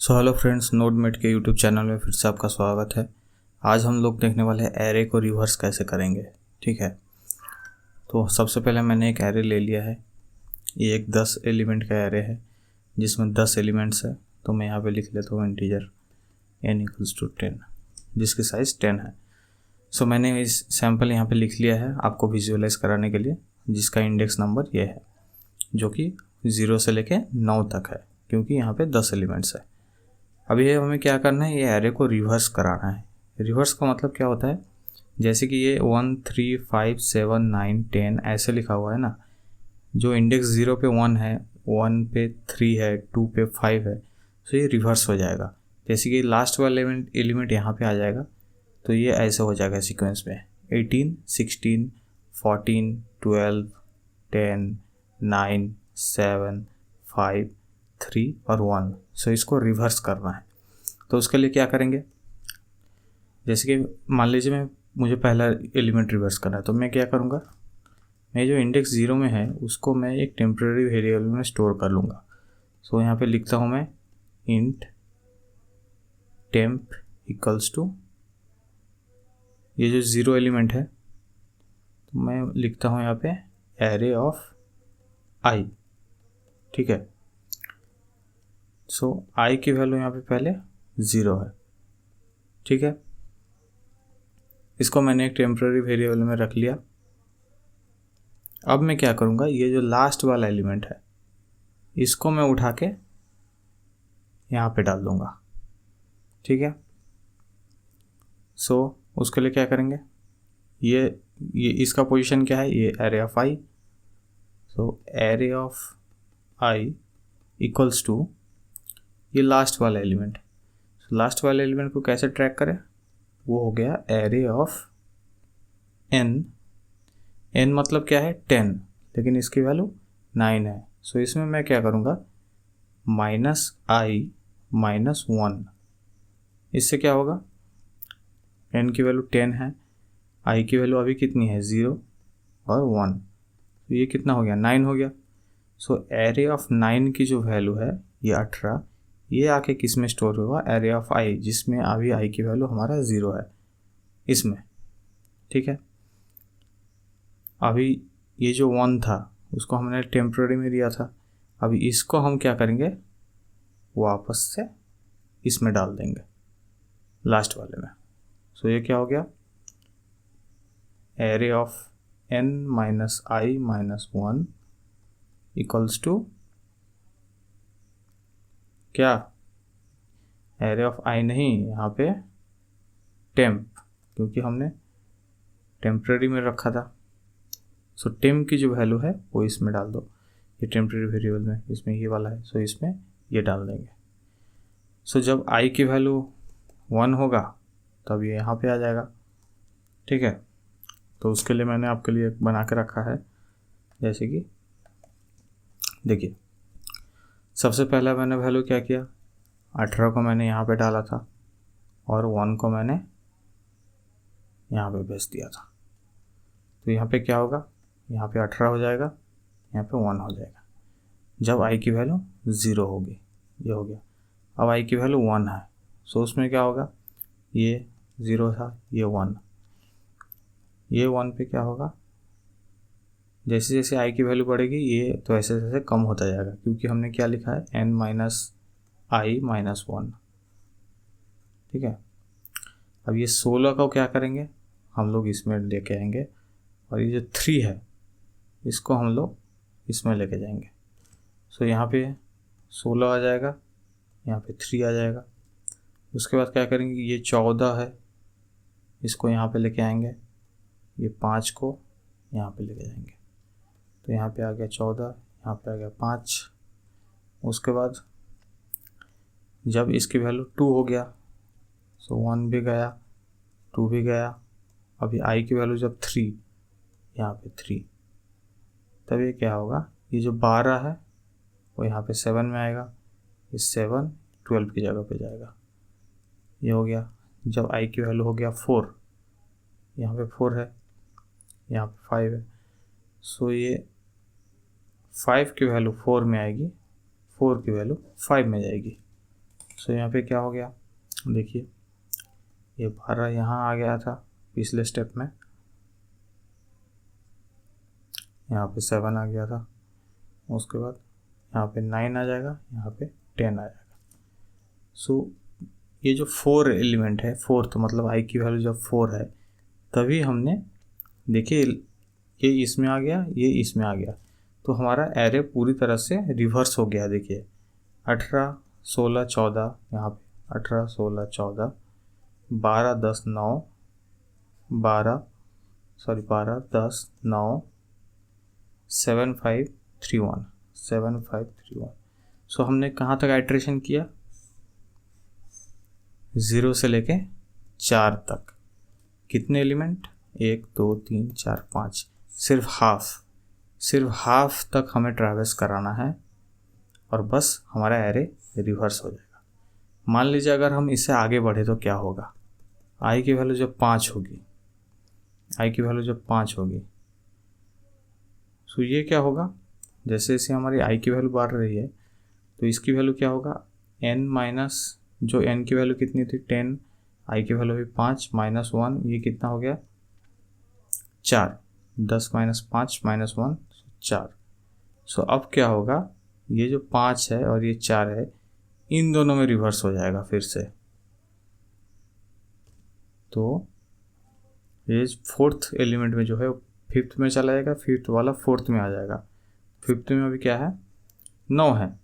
Hello friends, नोडमेट के YouTube channel में फिर से आपका स्वागत है। आज हम लोग देखने वाले हैं एरे को रिवर्स कैसे करेंगे। ठीक है, तो सबसे पहले मैंने एक एरे ले लिया है। ये एक 10 एलिमेंट का एरे है जिसमें 10 एलिमेंट्स है। तो मैं यहाँ पे लिख लेता हूँ इंटीजर n = 10 जिसकी साइज़ 10 है। सो मैंने इस सैम्पल यहाँ पे लिख लिया है आपको विजुअलाइज कराने के लिए, जिसका इंडेक्स नंबर ये है जो कि 0 से लेके 9 तक है, क्योंकि यहाँ पे 10 एलिमेंट्स है। अभी हमें क्या करना है, ये एरे को रिवर्स कराना है। रिवर्स का मतलब क्या होता है, जैसे कि ये 1 3 5 7 9 10 ऐसे लिखा हुआ है ना। जो इंडेक्स 0 पे 1 है, 1 पे 3 है, 2 पे 5 है, तो ये रिवर्स हो जाएगा। जैसे कि लास्ट वाला एलिमेंट यहाँ पे आ जाएगा, तो ये ऐसे हो जाएगा सीक्वेंस में 18 16 14 12 10 9 7 5 3 और 1। सो इसको रिवर्स करना है। तो उसके लिए क्या करेंगे, जैसे कि मान लीजिए मुझे पहला एलिमेंट रिवर्स करना है, तो मैं क्या करूँगा, मैं जो इंडेक्स 0 में है उसको मैं एक टेम्परेरी वेरिएबल में स्टोर कर लूँगा। सो यहाँ पे लिखता हूँ मैं इंट टेम्प इक्वल्स टू, ये जो 0 एलिमेंट है तो मैं लिखता हूँ यहाँ पे एरे ऑफ आई। ठीक है, सो आई की वैल्यू यहाँ पे पहले 0 है। ठीक है, इसको मैंने एक टेम्परेरी वेरिएबल में रख लिया। अब मैं क्या करूँगा, ये जो लास्ट वाला एलिमेंट है इसको मैं उठा के यहाँ पे डाल दूँगा। ठीक है, सो उसके लिए क्या करेंगे, ये इसका पोजीशन क्या है, ये array of i. So array of i equals to ये लास्ट वाला एलिमेंट। लास्ट वाले एलिमेंट को कैसे ट्रैक करें, वो हो गया एरे ऑफ एन। एन मतलब क्या है 10, लेकिन इसकी वैल्यू 9 है। सो इसमें मैं क्या करूँगा, -i-1। इससे क्या होगा, n की वैल्यू 10 है, i की वैल्यू अभी कितनी है 0 और 1, तो ये कितना हो गया 9 हो गया। सो एरे ऑफ 9 की जो वैल्यू है ये 18, ये आके किस में स्टोर होगा, एरे ऑफ i, जिसमें अभी i की वैल्यू हमारा 0 है इसमें। ठीक है, अभी ये जो 1 था उसको हमने टेम्पररी में दिया था, अभी इसको हम क्या करेंगे, वापस से इसमें डाल देंगे लास्ट वाले में। सो ये क्या हो गया, array of n - i - 1 equals to क्या, एरे ऑफ i नहीं, यहाँ पे टेम्प, क्योंकि हमने टेम्पररी में रखा था। सो टेम्प की जो वैल्यू है वो इसमें डाल दो, ये टेम्पररी वेरिएबल में इसमें ये वाला है, सो इसमें ये डाल देंगे। सो जब i की वैल्यू 1 होगा तब ये यहाँ पे आ जाएगा। ठीक है, तो उसके लिए मैंने आपके लिए बना के रखा है। जैसे कि देखिए, सबसे पहला मैंने वैल्यू क्या किया, 18 को मैंने यहाँ पे डाला था और 1 को मैंने यहाँ पे भेज दिया था। तो यहाँ पे क्या होगा, यहाँ पे 18 हो जाएगा, यहाँ पे 1 हो जाएगा। जब i की वैल्यू 0 होगी, ये हो गया। अब i की वैल्यू 1 है, सो उसमें क्या होगा, ये 0 था, ये 1, ये 1 पे क्या होगा, जैसे जैसे i की वैल्यू बढ़ेगी ये तो ऐसे ऐसे कम होता जाएगा, क्योंकि हमने क्या लिखा है n - i - 1। ठीक है, अब ये 16 को क्या करेंगे, हम लोग इसमें लेके आएंगे, और ये जो 3 है इसको हम लोग इसमें लेके जाएंगे। सो यहाँ पे 16 आ जाएगा, यहाँ पे 3 आ जाएगा। उसके बाद क्या करेंगे, ये 14 है, इसको यहाँ पे लेके आएंगे, ये 5 को यहाँ पे लेके जाएंगे, तो यहाँ पे आ गया 14, यहाँ पे आ गया 5। उसके बाद जब इसकी वैल्यू 2 हो गया, सो 1 भी गया, 2 भी गया। अभी i की वैल्यू जब 3, यहाँ पे 3, तब ये क्या होगा, ये जो 12 है वो यहाँ पे 7 में आएगा, ये 7 12 की जगह पे जाएगा, ये हो गया। जब i की वैल्यू हो गया 4, यहाँ पे 4 है, यहाँ पे 5 है, सो ये 5 की वैल्यू 4 में आएगी, 4 की वैल्यू 5 में जाएगी। सो यहाँ पे क्या हो गया, देखिए ये 12 यहाँ आ गया था पिछले स्टेप में, यहाँ पे 7 आ गया था, उसके बाद यहाँ पे 9 आ जाएगा, यहाँ पे 10 आ जाएगा। सो ये जो 4 एलिमेंट है, फोर्थ मतलब आई की वैल्यू जब 4 है तभी हमने, देखिए ये इसमें आ गया, ये इसमें आ गया, तो हमारा एरे पूरी तरह से रिवर्स हो गया। देखिए 18 16 14, यहाँ पे 18 16 14, 12 10 9, 12 10 9, 7 5 3 1, 7 5 3 1। सो हमने कहाँ तक आइट्रेशन किया, 0 से लेके 4 तक। कितने एलिमेंट, 1 2 3 4 5, सिर्फ हाफ तक हमें ट्रैवर्स कराना है और बस हमारा एरे रिवर्स हो जाएगा। मान लीजिए अगर हम इससे आगे बढ़े तो क्या होगा, आई की वैल्यू जब 5 होगी, आई की वैल्यू जब 5 होगी, सो ये क्या होगा, जैसे जैसे हमारी आई की वैल्यू बढ़ रही है तो इसकी वैल्यू क्या होगा, n माइनस, जो n की वैल्यू कितनी थी 10, आई की वैल्यू भी 5 माइनस 1, ये कितना हो गया 4, 10 माइनस 5 माइनस 1 4। सो अब क्या होगा, ये जो 5 है और ये 4 है, इन दोनों में रिवर्स हो जाएगा फिर से। तो ये फोर्थ एलिमेंट में जो है फिफ्थ में चला जाएगा, फिफ्थ वाला फोर्थ में आ जाएगा। फिफ्थ में अभी क्या है, 9 है,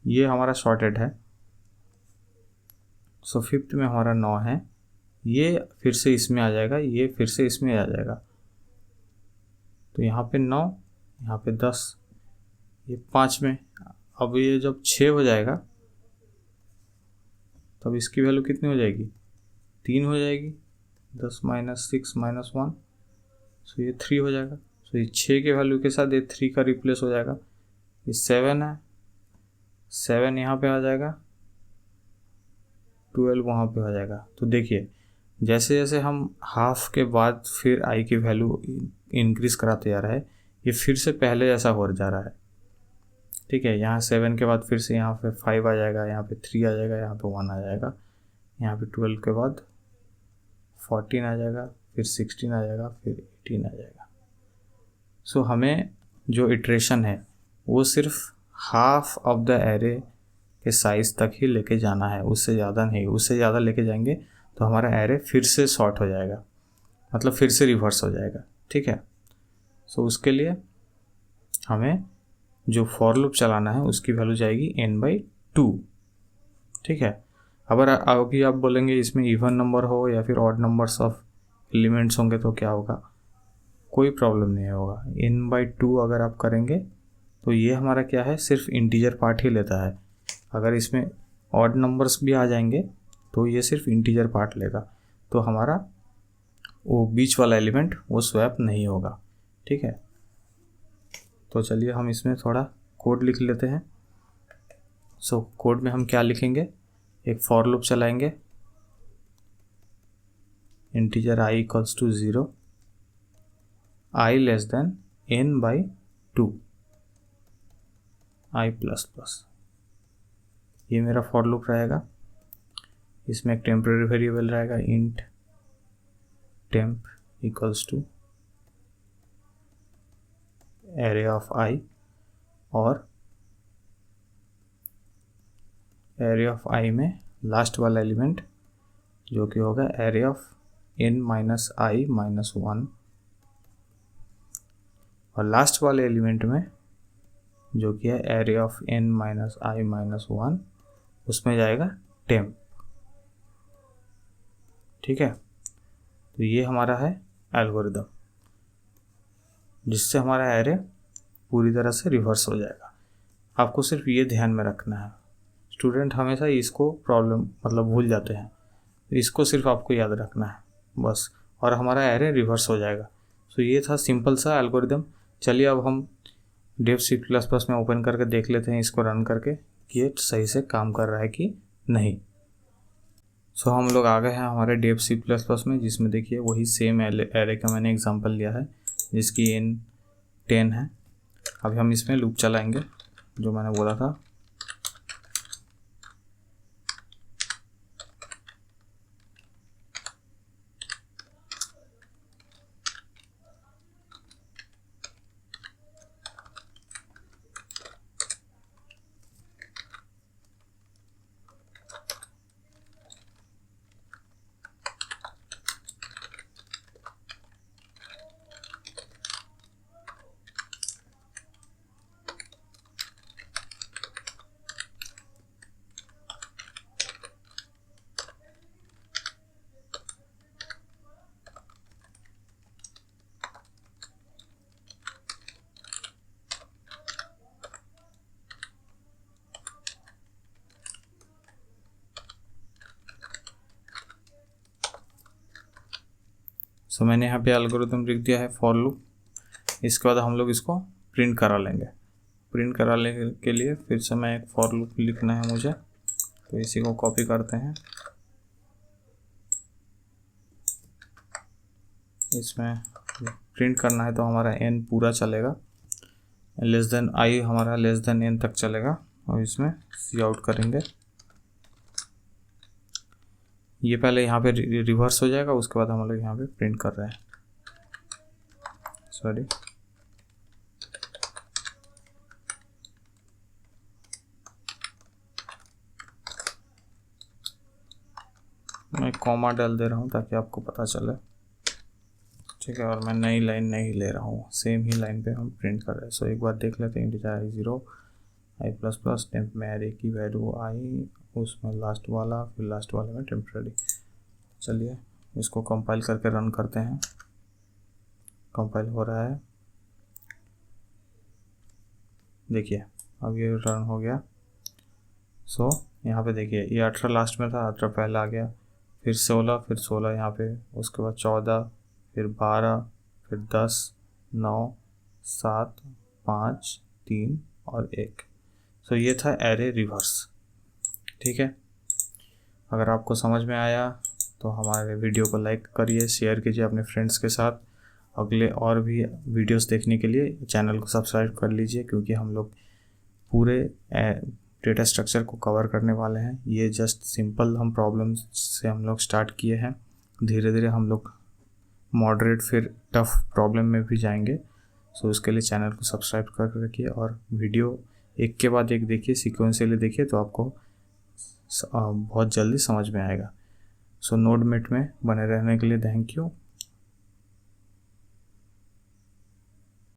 ये हमारा शॉर्टेड है। सो फिफ्थ में हमारा 9 है, ये फिर से इसमें आ जाएगा, ये फिर से इसमें आ जाएगा। तो यहाँ पे 9, यहाँ पे 10, ये 5 में। अब ये जब 6 हो जाएगा तब इसकी वैल्यू कितनी हो जाएगी, 3 हो जाएगी, 10 माइनस 6 माइनस 1, सो ये 3 हो जाएगा। सो ये 6 के वैल्यू के साथ ये 3 का रिप्लेस हो जाएगा। ये 7 है, 7 यहाँ पे आ जाएगा, 12 वहाँ पे हो जाएगा। तो देखिए जैसे जैसे हम हाफ के बाद फिर आई की वैल्यू इंक्रीज कराते जा रहा है, ये फिर से पहले जैसा हो जा रहा है। ठीक है, यहाँ 7 के बाद फिर से यहाँ पे 5 आ जाएगा, यहाँ पे 3 आ जाएगा, यहाँ पे 1 आ जाएगा, यहाँ पे 12 के बाद 14 आ जाएगा, फिर 16 आ जाएगा, फिर 18 आ जाएगा। सो हमें जो इटरेशन है वो सिर्फ हाफ ऑफ द एरे के साइज तक ही लेके जाना है, उससे ज़्यादा नहीं। उससे ज़्यादा लेके जाएंगे तो हमारा एरे फिर से शॉर्ट हो जाएगा, मतलब फिर से रिवर्स हो जाएगा। ठीक है, सो उसके लिए हमें जो फॉर लूप चलाना है उसकी वैल्यू जाएगी n/2। ठीक है, अभी आप बोलेंगे इसमें इवन नंबर हो या फिर ऑड नंबर्स ऑफ एलिमेंट्स होंगे तो क्या होगा, कोई प्रॉब्लम नहीं होगा। n/2 अगर आप करेंगे तो ये हमारा क्या है, सिर्फ इंटीजर पार्ट ही लेता है। अगर इसमें ऑड नंबर्स भी आ जाएंगे तो ये सिर्फ इंटीजर पार्ट लेगा, तो हमारा वो बीच वाला एलिमेंट वो स्वैप नहीं होगा। ठीक है, तो चलिए हम इसमें थोड़ा कोड लिख लेते हैं। सो कोड में हम क्या लिखेंगे, एक फॉर लूप चलाएंगे, integer i equals to 0, i less than n/2, i plus plus, ये मेरा फॉर लूप रहेगा। इसमें एक टेम्परेरी वेरिएबल रहेगा int temp equals to array of i, और एरे ऑफ i में लास्ट वाला एलिमेंट जो कि होगा array of n minus i minus 1, और लास्ट वाले एलिमेंट में जो कि है array of n minus i minus 1, उसमें जाएगा टेम्प। ठीक है, तो ये हमारा है एल्गोरिदम जिससे हमारा एरे पूरी तरह से रिवर्स हो जाएगा। आपको सिर्फ ये ध्यान में रखना है, स्टूडेंट हमेशा इसको प्रॉब्लम मतलब भूल जाते हैं, तो इसको सिर्फ आपको याद रखना है बस, और हमारा एरे रिवर्स हो जाएगा। सो ये था सिंपल सा एल्गोरिदम। चलिए अब हम डेव C++ में ओपन करके देख लेते हैं, इसको रन करके कि ये सही से काम कर रहा है कि नहीं। सो हम लोग आ गए हैं हमारे डेव C++ में, जिसमें देखिए वही सेम एरे का मैंने एग्जांपल लिया है जिसकी n 10 है। अभी हम इसमें लूप चलाएंगे जो मैंने बोला था। सो मैंने यहाँ पे एल्गोरिथम लिख दिया है फॉर लूप। इसके बाद हम लोग इसको प्रिंट करा लेंगे। प्रिंट कराने के लिए फिर से मैं एक फॉर लूप लिखना है मुझे, तो इसी को कॉपी करते हैं। इसमें प्रिंट करना है तो हमारा n पूरा चलेगा, लेस देन i हमारा लेस देन n तक चलेगा, और इसमें सी आउट करेंगे। ये पहले यहाँ पे रिवर्स हो जाएगा, उसके बाद हम लोग यहाँ पे प्रिंट कर रहे हैं। सॉरी, मैं कॉमा डाल दे रहा हूँ ताकि आपको पता चले, ठीक है। और मैं नई लाइन नहीं ले रहा हूँ, सेम ही लाइन पे हम प्रिंट कर रहे हैं। सो एक बार देख लेते हैं। इंटीजर i0 i++ टेम्प में एरे की वैल्यू आई, उसमें लास्ट वाला, फिर लास्ट वाले में टेम्परेरी। चलिए इसको कंपाइल करके रन करते हैं। कंपाइल हो रहा है, देखिए अब ये रन हो गया। सो यहाँ पे देखिए ये 18 लास्ट में था, 18 पहले आ गया, फिर 16, फिर 16 यहाँ पे, उसके बाद 14, फिर 12, फिर 10, 9, 7, 5, 3 और 1। सो ये था एरे रिवर्स, ठीक है। अगर आपको समझ में आया तो हमारे वीडियो को लाइक करिए, शेयर कीजिए अपने फ्रेंड्स के साथ। अगले और भी वीडियोस देखने के लिए चैनल को सब्सक्राइब कर लीजिए, क्योंकि हम लोग पूरे डेटा स्ट्रक्चर को कवर करने वाले हैं। ये जस्ट सिंपल हम प्रॉब्लम से हम लोग स्टार्ट किए हैं, धीरे धीरे हम लोग मॉडरेट फिर टफ प्रॉब्लम में भी जाएंगे। सो उसके लिए चैनल को सब्सक्राइब कर रखिए और वीडियो एक के बाद एक देखिए, सिक्वेंशियली देखिए, तो आपको बहुत जल्दी समझ में आएगा। सो नोडमेट में बने रहने के लिए थैंक यू।